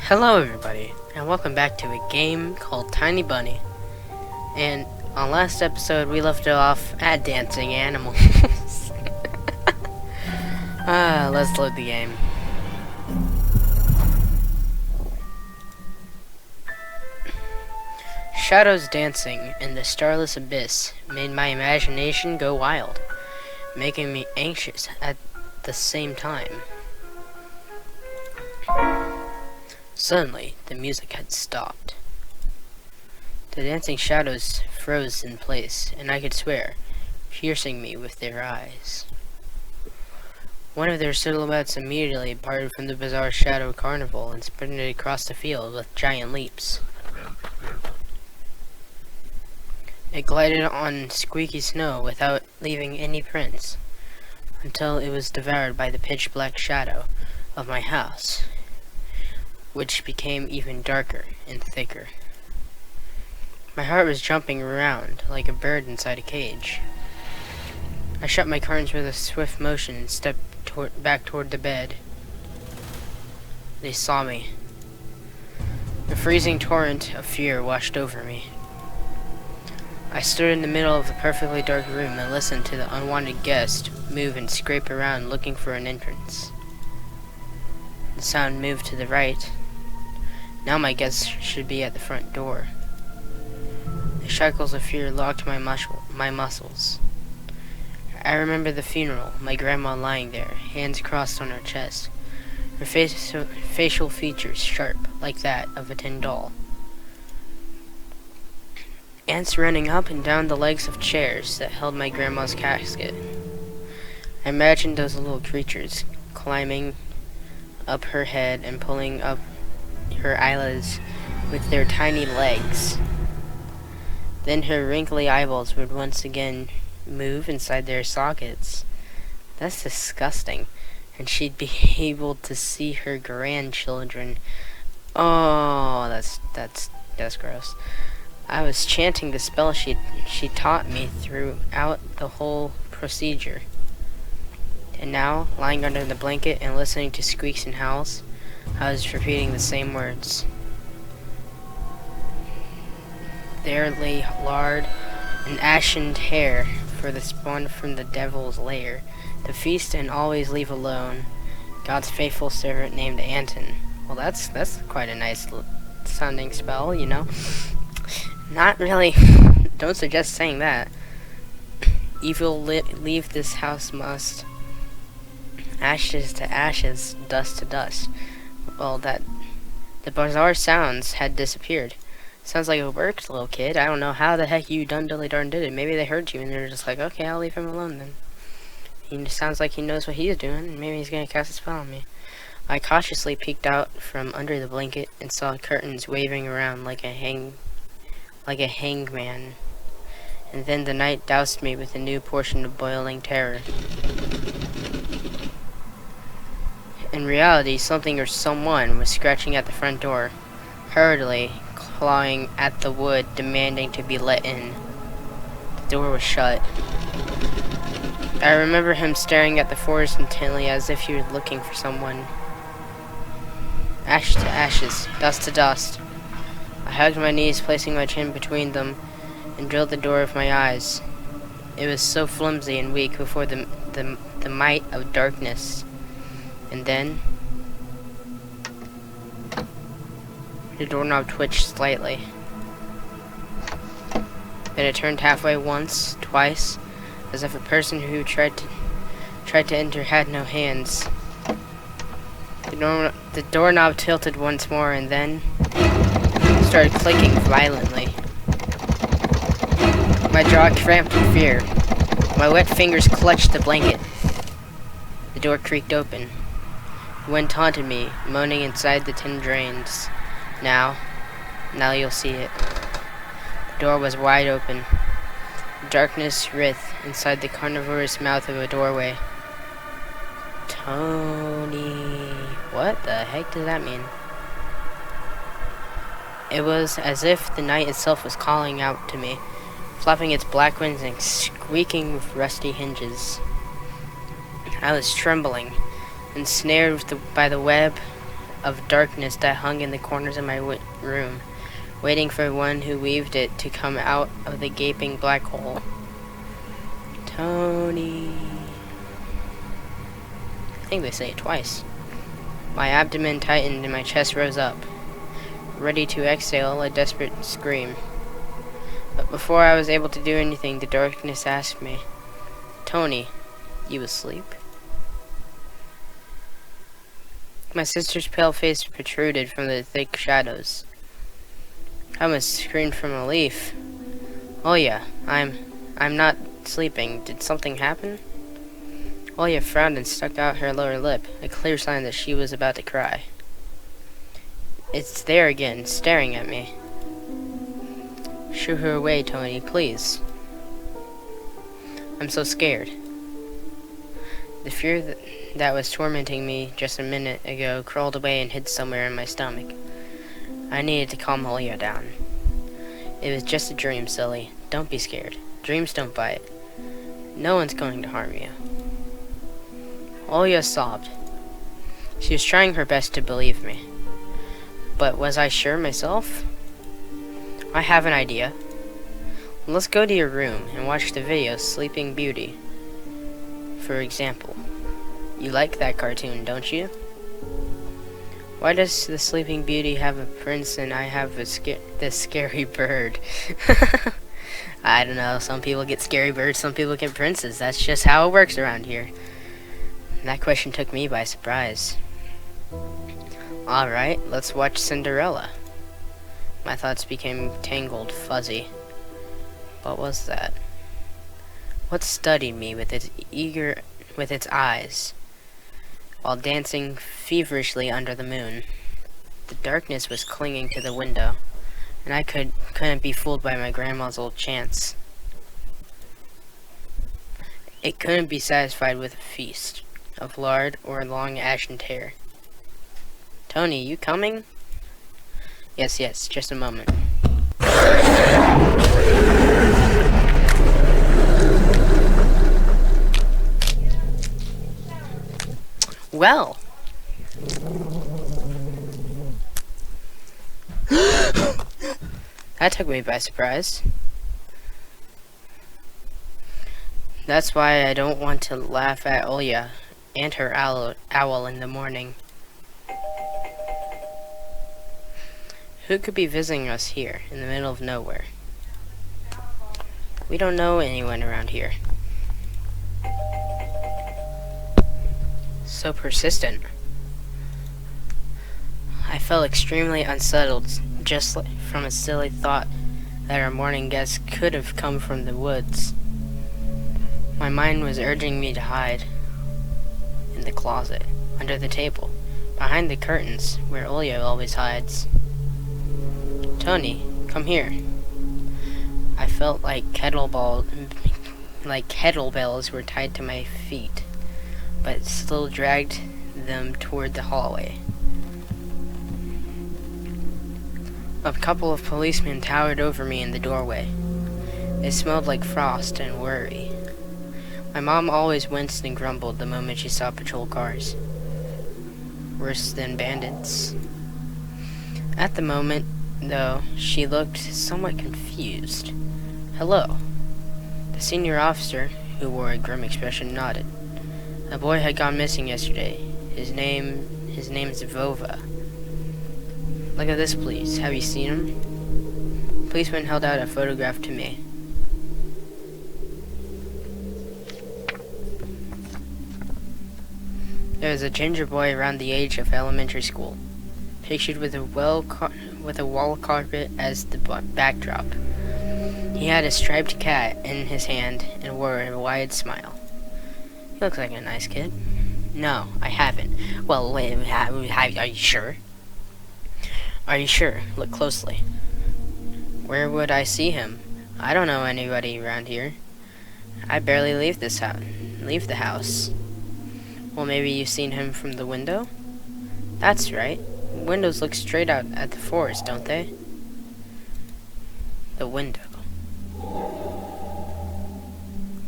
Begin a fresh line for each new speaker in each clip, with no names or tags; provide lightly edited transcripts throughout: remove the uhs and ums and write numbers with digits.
Hello everybody, and welcome back to a game called Tiny Bunny. And on last episode we left it off at dancing animals. Let's load the game. Shadows dancing in the starless abyss made my imagination go wild, making me anxious at the same time. Suddenly, the music had stopped. The dancing shadows froze in place, and I could swear, piercing me with their eyes. One of their silhouettes immediately parted from the bizarre shadow carnival and sprinted across the field with giant leaps. It glided on squeaky snow without leaving any prints, until it was devoured by the pitch-black shadow of my house, which became even darker and thicker. My heart was jumping around like a bird inside a cage. I shut my curtains with a swift motion and stepped back toward the bed. They saw me. A freezing torrent of fear washed over me. I stood in the middle of the perfectly dark room and listened to the unwanted guest move and scrape around looking for an entrance. The sound moved to the right. Now my guest should be at the front door. The shackles of fear locked my muscles. I remember the funeral, my grandma lying there, hands crossed on her chest, her facial features sharp, like that of a tin doll. Ants running up and down the legs of chairs that held my grandma's casket. I imagined those little creatures climbing up her head and pulling up her eyelids with their tiny legs. Then her wrinkly eyeballs would once again move inside their sockets. That's disgusting. And she'd be able to see her grandchildren. Oh, that's gross. I was chanting the spell she taught me throughout the whole procedure. And now, lying under the blanket and listening to squeaks and howls, I was repeating the same words. There lay lard and ashen hair for the spawn from the devil's lair, to feast and always leave alone, God's faithful servant named Anton. Well, that's quite a nice sounding spell, you know. Not really. Don't suggest saying that. Evil leave this house must. Ashes to ashes, dust to dust. Well, the bizarre sounds had disappeared. Sounds like it worked, little kid. I don't know how the heck you done dilly darn did it. Maybe they heard you and they're just like, okay, I'll leave him alone then. He sounds like he knows what he's doing, and maybe he's gonna cast a spell on me. I cautiously peeked out from under the blanket and saw curtains waving around like a hangman. And then the night doused me with a new portion of boiling terror. In reality, something or someone was scratching at the front door, hurriedly clawing at the wood, demanding to be let in. The door was shut. I remember him staring at the forest intently as if he was looking for someone. Ash to ashes, dust to dust. I hugged my knees, placing my chin between them, and drilled the door with my eyes. It was so flimsy and weak before the might of darkness. And then the doorknob twitched slightly. Then it turned halfway once, twice, as if a person who tried to enter had no hands. The doorknob tilted once more and then started clicking violently. My jaw cramped in fear. My wet fingers clutched the blanket. The door creaked open. The wind taunted me, moaning inside the tin drains. Now you'll see it. The door was wide open. Darkness writhed inside the carnivorous mouth of a doorway. Tony. What the heck does that mean? It was as if the night itself was calling out to me, flapping its black wings and squeaking with rusty hinges. I was trembling, ensnared by the web of darkness that hung in the corners of my room, waiting for one who weaved it to come out of the gaping black hole. Tony. I think they say it twice. My abdomen tightened and my chest rose up, ready to exhale a desperate scream. But before I was able to do anything, the darkness asked me, "Tony, you asleep?" My sister's pale face protruded from the thick shadows. I almost screamed from relief. "Oh yeah, I'm not sleeping. Did something happen?" Olia frowned and stuck out her lower lip, a clear sign that she was about to cry. "It's there again, staring at me." "Shoo her away, Tony, please. I'm so scared." The fear that was tormenting me just a minute ago crawled away and hid somewhere in my stomach. I needed to calm Olia down. "It was just a dream, silly. Don't be scared. Dreams don't bite. No one's going to harm you." Olia sobbed. She was trying her best to believe me. But was I sure myself? "I have an idea. Let's go to your room and watch the video Sleeping Beauty. For example. You like that cartoon, don't you? Why does the Sleeping Beauty have a prince and I have this scary bird?" I don't know. Some people get scary birds, some people get princes. That's just how it works around here. That question took me by surprise. Alright, let's watch Cinderella. My thoughts became tangled, fuzzy. What was that? What studied me with its eyes, while dancing feverishly under the moon? The darkness was clinging to the window, and I couldn't be fooled by my grandma's old chants. It couldn't be satisfied with a feast of lard or long ashen hair. "Tony, you coming?" Yes, just a moment." Well. That took me by surprise. That's why I don't want to laugh at Olia and her owl in the morning. Who could be visiting us here, in the middle of nowhere? We don't know anyone around here. So persistent. I felt extremely unsettled, just from a silly thought that our morning guest could have come from the woods. My mind was urging me to hide. In the closet, under the table, behind the curtains, where Olia always hides. "Tony, come here." I felt like kettlebells were tied to my feet, but still dragged them toward the hallway. A couple of policemen towered over me in the doorway. They smelled like frost and worry. My mom always winced and grumbled the moment she saw patrol cars. Worse than bandits. At the moment, though, she looked somewhat confused. "Hello." The senior officer, who wore a grim expression, nodded. "A boy had gone missing yesterday. His name's Vova. Look at this, please. Have you seen him?" The policeman held out a photograph to me. There was a ginger boy around the age of elementary school, pictured with a wall carpet as the backdrop. He had a striped cat in his hand and wore a wide smile. He looks like a nice kid. "No, I haven't." "Well, wait, are you sure?" "Are you sure? Look closely." "Where would I see him? I don't know anybody around here. I barely leave the house." "Well, maybe you've seen him from the window?" "That's right. Windows look straight out at the forest, don't they?" The window.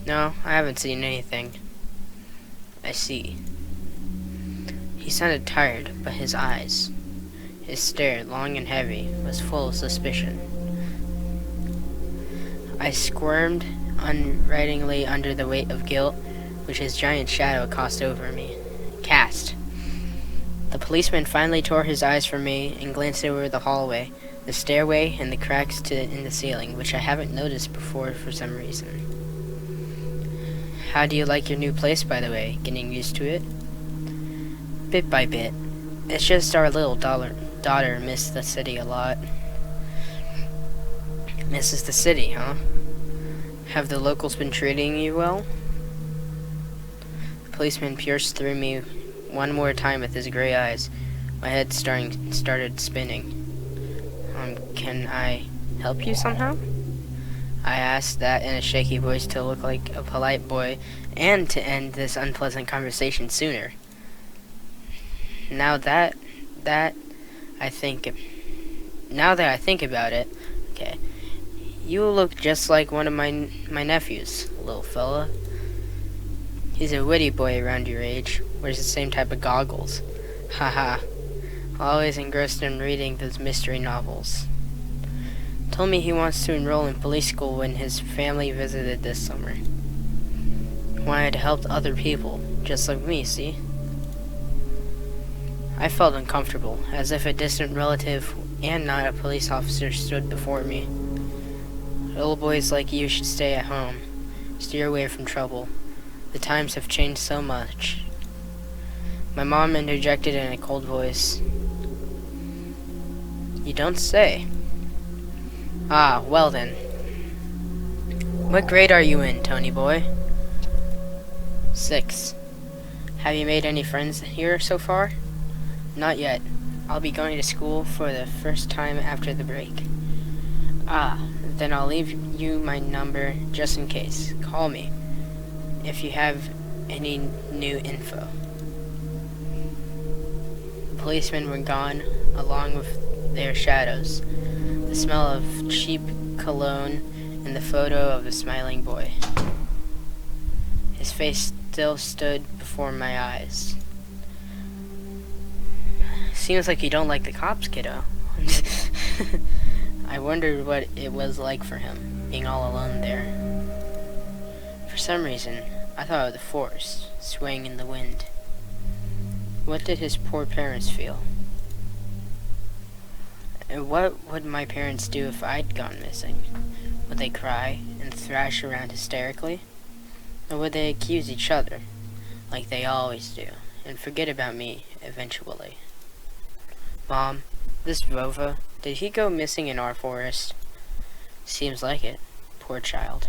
"No, I haven't seen anything." "I see." He sounded tired, but his eyes, his stare, long and heavy, was full of suspicion. I squirmed unwittingly under the weight of guilt which his giant shadow cast. The policeman finally tore his eyes from me and glanced over the hallway, the stairway, and the cracks in the ceiling, which I haven't noticed before for some reason. How do you like your new place, by the way? Getting used to it? Bit by bit. It's just our little daughter missed the city a lot. Misses the city, huh? Have the locals been treating you well? The policeman pierced through me one more time with his gray eyes. My head started spinning. Can I help you somehow? I asked that in a shaky voice to look like a polite boy and to end this unpleasant conversation sooner. Now that I think about it, okay, you look just like one of my nephews, little fella. He's a witty boy around your age, wears the same type of goggles. Haha. Always engrossed in reading those mystery novels. Told me he wants to enroll in police school when his family visited this summer. Wanted to help other people, just like me, see? I felt uncomfortable, as if a distant relative and not a police officer stood before me. Little boys like you should stay at home. Steer away from trouble. The times have changed so much. My mom interjected in a cold voice. You don't say. Ah, well then. What grade are you in, Tony boy? 6. Have you made any friends here so far? Not yet. I'll be going to school for the first time after the break. Ah, then I'll leave you my number just in case. Call me if you have any new info. The policemen were gone, along with their shadows, the smell of cheap cologne, and the photo of the smiling boy. His face still stood before my eyes. Seems like you don't like the cops, kiddo. I wondered what it was like for him, being all alone there. For some reason, I thought of the forest, swaying in the wind. What did his poor parents feel? And what would my parents do if I'd gone missing? Would they cry and thrash around hysterically? Or would they accuse each other, like they always do, and forget about me eventually? Mom, this Vova, did he go missing in our forest? Seems like it. Poor child.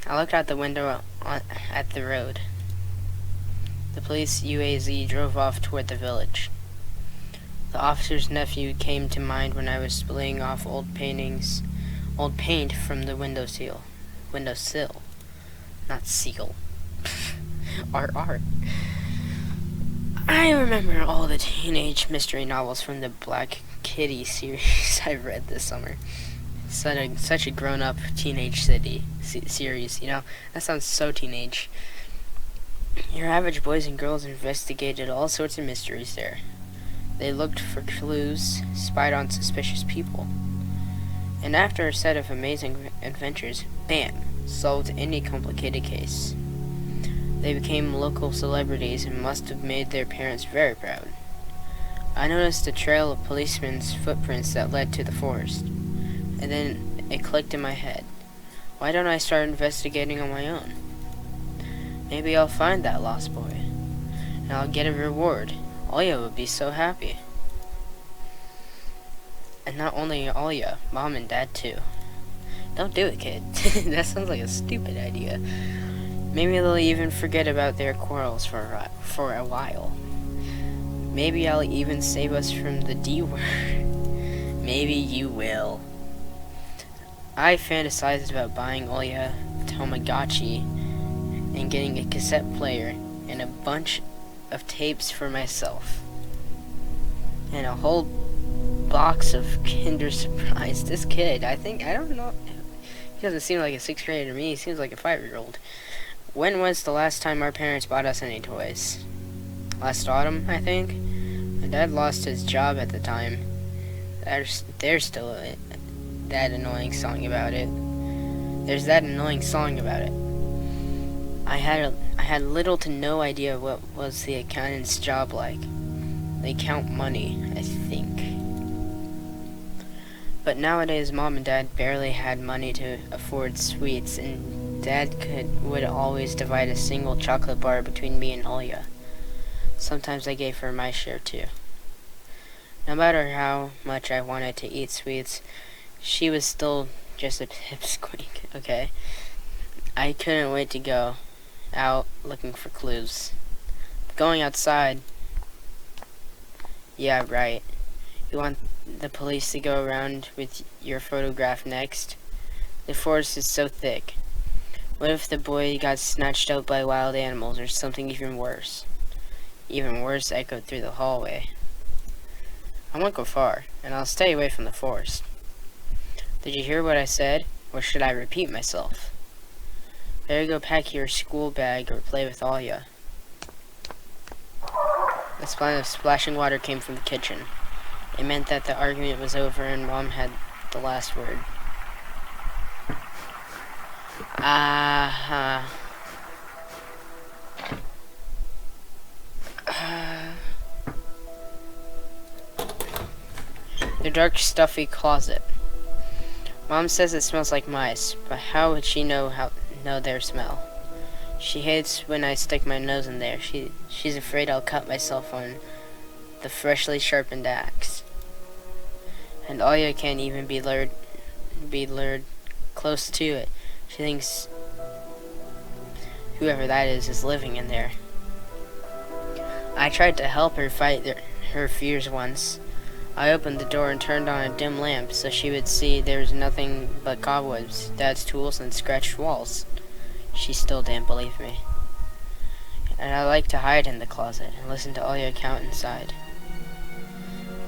I looked out the window at the road. The police UAZ drove off toward the village. The officer's nephew came to mind when I was splaying off old paint from the windowsill. Not seal. Art. I remember all the teenage mystery novels from the Black Kitty series I've read this summer. Such a grown-up teenage series, you know? That sounds so teenage. Your average boys and girls investigated all sorts of mysteries there. They looked for clues, spied on suspicious people. And after a set of amazing adventures, bam, solved any complicated case. They became local celebrities and must have made their parents very proud. I noticed a trail of policemen's footprints that led to the forest. And then it clicked in my head. Why don't I start investigating on my own? Maybe I'll find that lost boy. And I'll get a reward. Oya would be so happy. And not only Oya, Mom and Dad too. Don't do it, kid. That sounds like a stupid idea. Maybe they'll even forget about their quarrels for a while. Maybe I'll even save us from the D word. Maybe you will. I fantasized about buying Oya Tamagotchi and getting a cassette player and a bunch of tapes for myself. And a whole box of Kinder Surprise. This kid, I don't know. He doesn't seem like a 6th grader to me. He seems like a 5-year-old. When was the last time our parents bought us any toys? last autumn, I think. My dad lost his job at the time. There's still that annoying song about it. There's that annoying song about it. I had little to no idea what was the accountant's job like. They count money, I think. But nowadays, Mom and Dad barely had money to afford sweets, and Dad would always divide a single chocolate bar between me and Olya. Sometimes I gave her my share too. No matter how much I wanted to eat sweets, she was still just a pipsqueak, okay? I couldn't wait to go out looking for clues. Going outside. Yeah, right. You want the police to go around with your photograph next? The forest is so thick. What if the boy got snatched up by wild animals or something even worse? Even worse echoed through the hallway. I won't go far, and I'll stay away from the forest. Did you hear what I said, or should I repeat myself? Better go pack your school bag or play with Olya. The spline of splashing water came from the kitchen. It meant that the argument was over and Mom had the last word. The dark, stuffy closet. Mom says it smells like mice, but how would she know their smell? She hates when I stick my nose in there. She's afraid I'll cut myself on the freshly sharpened axe. And Olya can't even be lured close to it. She thinks whoever that is living in there. I tried to help her fight her fears once. I opened the door and turned on a dim lamp so she would see there was nothing but cobwebs, Dad's tools, and scratched walls. She still didn't believe me. And I like to hide in the closet and listen to Olya count inside.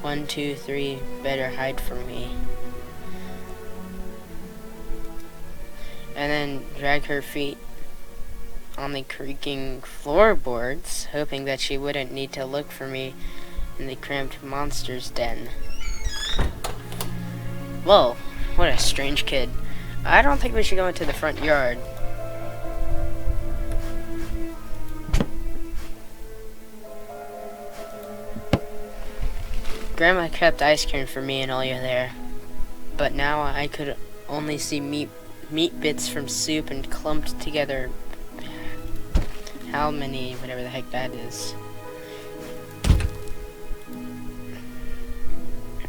1, 2, 3, better hide from me. And then drag her feet on the creaking floorboards, hoping that she wouldn't need to look for me in the cramped monster's den. Whoa, what a strange kid. I don't think we should go into the front yard. Grandma kept ice cream for me and Olya there, but now I could only see meat bits from soup and clumped together. How many, whatever the heck that is.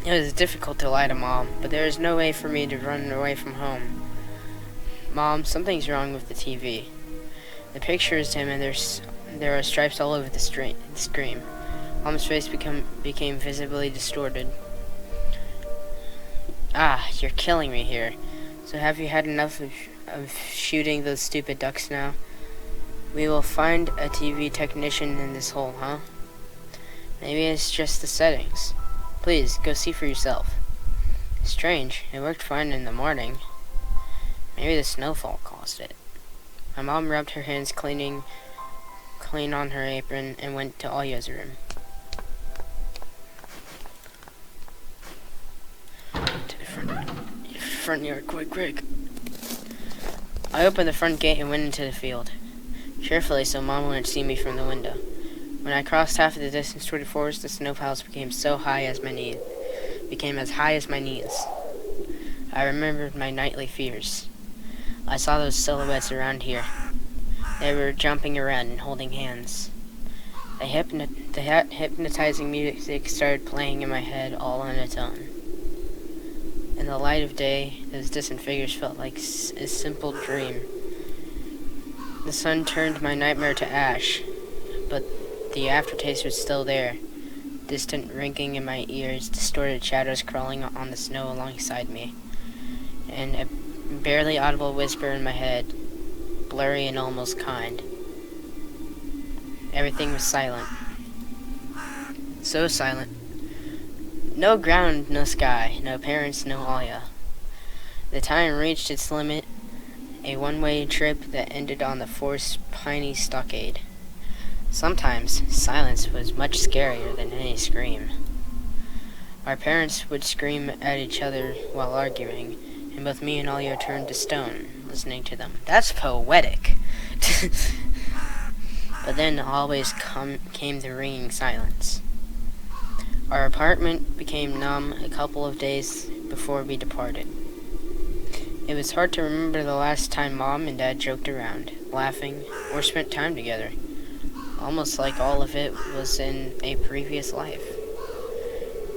It was difficult to lie to Mom, but there was no way for me to run away from home. Mom, something's wrong with the TV. The picture is dim and there are stripes all over the screen. Mom's face became visibly distorted. You're killing me here. So have you had enough of shooting those stupid ducks now? We will find a TV technician in this hole, huh? Maybe it's just the settings. Please, go see for yourself. Strange, it worked fine in the morning. Maybe the snowfall caused it. My mom rubbed her hands clean on her apron and went to Olya's room. To the front yard, quick. I opened the front gate and went into the field, carefully so Mom wouldn't see me from the window. When I crossed half of the distance toward the forest, the snow piles became as high as my knees. I remembered my nightly fears. I saw those silhouettes around here. They were jumping around and holding hands. The hypnotizing music started playing in my head all on its own. In the light of day, those distant figures felt like a simple dream. The sun turned my nightmare to ash, but the aftertaste was still there. Distant ringing in my ears, distorted shadows crawling on the snow alongside me, and a barely audible whisper in my head, blurry and almost kind. Everything was silent. So silent. No ground, no sky, no parents, no Olya. The time reached its limit, a one-way trip that ended on the forest's piney stockade. Sometimes silence was much scarier than any scream. Our parents would scream at each other while arguing, and both me and Alio turned to stone, listening to them. That's poetic! But then always came the ringing silence. Our apartment became numb a couple of days before we departed. It was hard to remember the last time Mom and Dad joked around, laughing, or spent time together. Almost like all of it was in a previous life.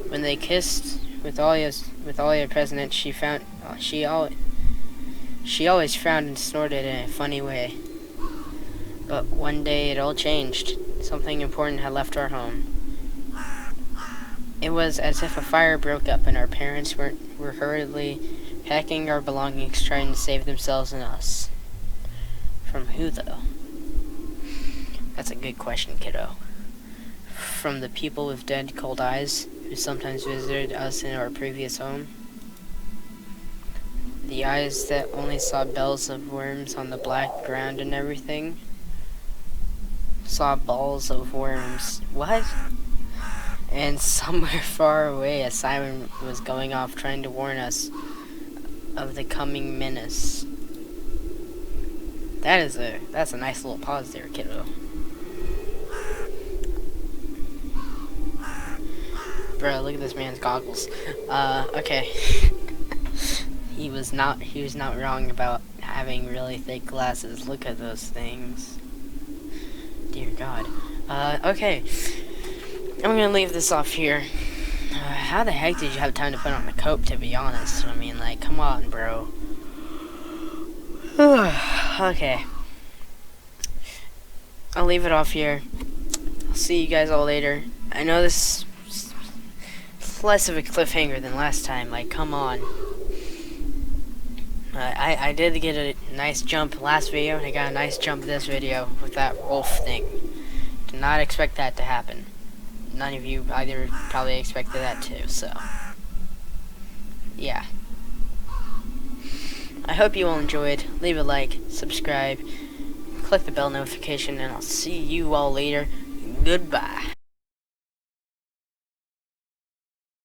When they kissed with Alia present, she always frowned and snorted in a funny way. But one day it all changed. Something important had left our home. It was as if a fire broke up and our parents were hurriedly packing our belongings, trying to save themselves and us. From who, though? That's a good question, kiddo. From the people with dead, cold eyes who sometimes visited us in our previous home? The eyes that only saw bells of worms on the black ground and everything? Saw balls of worms. What? And somewhere far away, a siren was going off trying to warn us of the coming menace. That's a nice little pause there, kiddo. Bro, look at this man's goggles. Okay. He was not wrong about having really thick glasses. Look at those things. Dear God. Okay. I'm gonna leave this off here. How the heck did you have time to put on a coat, to be honest? I mean, like, come on, bro. Okay. I'll leave it off here. I'll see you guys all later. I know this is less of a cliffhanger than last time. Like, come on. I did get a nice jump last video, and I got a nice jump this video with that wolf thing. Did not expect that to happen. None of you either probably expected that too, so yeah. I hope you all enjoyed. Leave a like, subscribe, click the bell notification, and I'll see you all later. Goodbye.